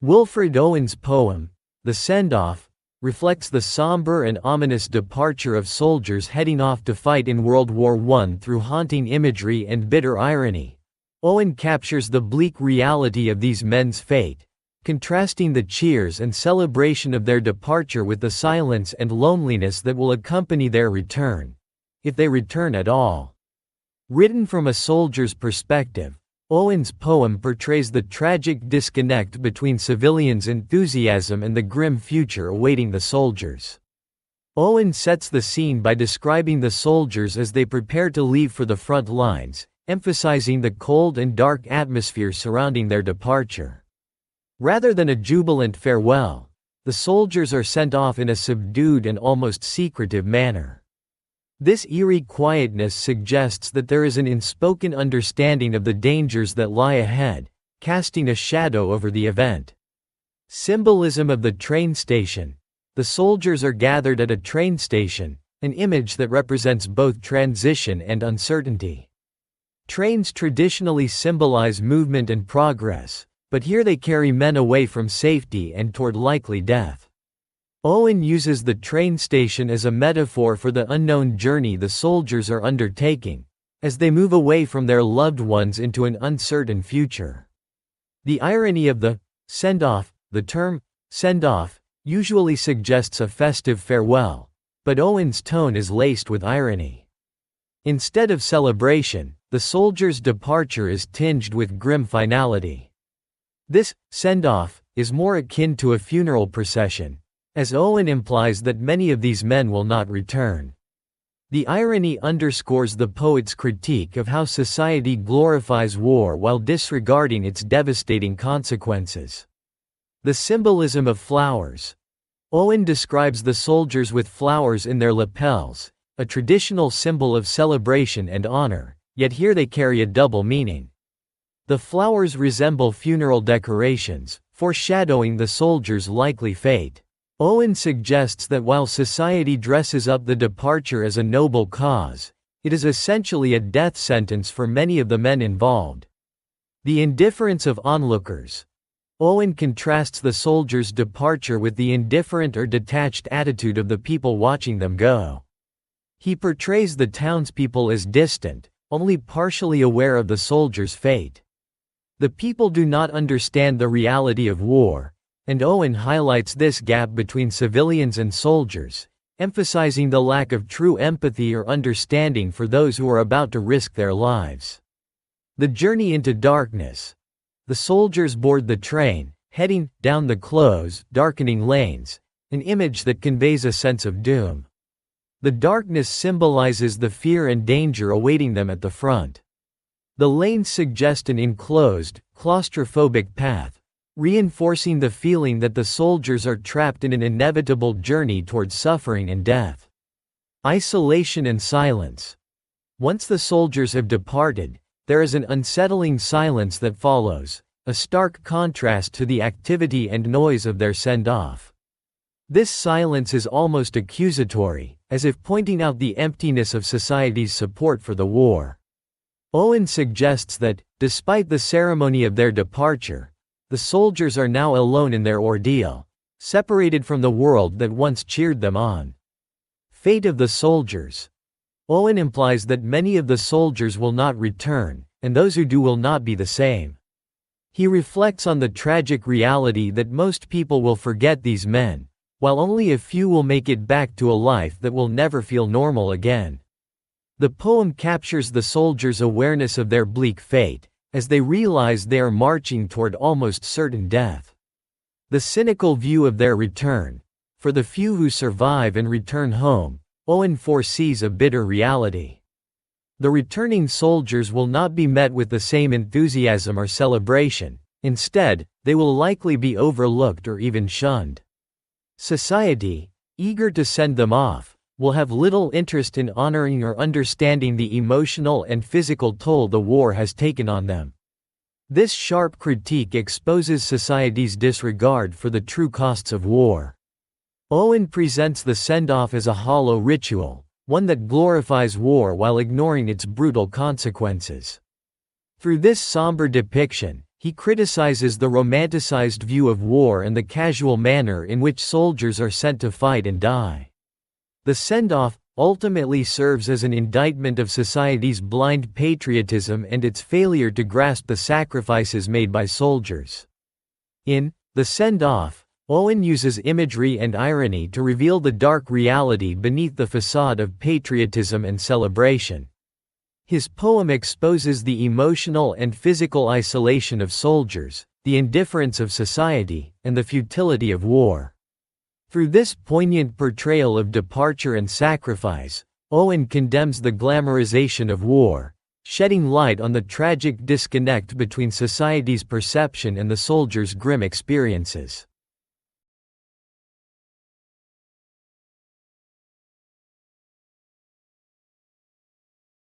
Wilfred Owen's poem, The Send-Off, reflects the somber and ominous departure of soldiers heading off to fight in World War I through haunting imagery and bitter irony. Owen captures the bleak reality of these men's fate, contrasting the cheers and celebration of their departure with the silence and loneliness that will accompany their return, if they return at all. Written from a soldier's perspective, Owen's poem portrays the tragic disconnect between civilians' enthusiasm and the grim future awaiting the soldiers. Owen sets the scene by describing the soldiers as they prepare to leave for the front lines, emphasizing the cold and dark atmosphere surrounding their departure. Rather than a jubilant farewell, the soldiers are sent off in a subdued and almost secretive manner. This eerie quietness suggests that there is an unspoken understanding of the dangers that lie ahead, casting a shadow over the event. Symbolism of the train station. The soldiers are gathered at a train station, an image that represents both transition and uncertainty. Trains traditionally symbolize movement and progress, but here they carry men away from safety and toward likely death. Owen uses the train station as a metaphor for the unknown journey the soldiers are undertaking, as they move away from their loved ones into an uncertain future. The irony of the send-off. The term send-off usually suggests a festive farewell, but Owen's tone is laced with irony. Instead of celebration, the soldiers' departure is tinged with grim finality. This send-off is more akin to a funeral procession, as Owen implies that many of these men will not return. The irony underscores the poet's critique of how society glorifies war while disregarding its devastating consequences. The symbolism of flowers. Owen describes the soldiers with flowers in their lapels, a traditional symbol of celebration and honor, yet here they carry a double meaning. The flowers resemble funeral decorations, foreshadowing the soldiers' likely fate. Owen suggests that while society dresses up the departure as a noble cause, it is essentially a death sentence for many of the men involved. The indifference of onlookers. Owen contrasts the soldiers' departure with the indifferent or detached attitude of the people watching them go. He portrays the townspeople as distant, only partially aware of the soldiers' fate. The people do not understand the reality of war, and Owen highlights this gap between civilians and soldiers, emphasizing the lack of true empathy or understanding for those who are about to risk their lives. The journey into darkness. The soldiers board the train, heading down the closed, darkening lanes, an image that conveys a sense of doom. The darkness symbolizes the fear and danger awaiting them at the front. The lanes suggest an enclosed, claustrophobic path, reinforcing the feeling that the soldiers are trapped in an inevitable journey toward suffering and death. Isolation and silence. Once the soldiers have departed, there is an unsettling silence that follows, a stark contrast to the activity and noise of their send-off. This silence is almost accusatory, as if pointing out the emptiness of society's support for the war. Owen suggests that, despite the ceremony of their departure, the soldiers are now alone in their ordeal, separated from the world that once cheered them on. Fate of the soldiers. Owen implies that many of the soldiers will not return, and those who do will not be the same. He reflects on the tragic reality that most people will forget these men, while only a few will make it back to a life that will never feel normal again. The poem captures the soldiers' awareness of their bleak fate, as they realize they are marching toward almost certain death. The cynical view of their return. For the few who survive and return home, Owen foresees a bitter reality. The returning soldiers will not be met with the same enthusiasm or celebration. Instead, they will likely be overlooked or even shunned. Society, eager to send them off, will have little interest in honoring or understanding the emotional and physical toll the war has taken on them. This sharp critique exposes society's disregard for the true costs of war. Owen presents the send-off as a hollow ritual, one that glorifies war while ignoring its brutal consequences. Through this somber depiction, He criticizes the romanticized view of war and the casual manner in which soldiers are sent to fight and die. The send-off ultimately serves as an indictment of society's blind patriotism and its failure to grasp the sacrifices made by soldiers. In The Send-Off, Owen uses imagery and irony to reveal the dark reality beneath the facade of patriotism and celebration. His poem exposes the emotional and physical isolation of soldiers, the indifference of society, and the futility of war. Through this poignant portrayal of departure and sacrifice, Owen condemns the glamorization of war, shedding light on the tragic disconnect between society's perception and the soldiers' grim experiences.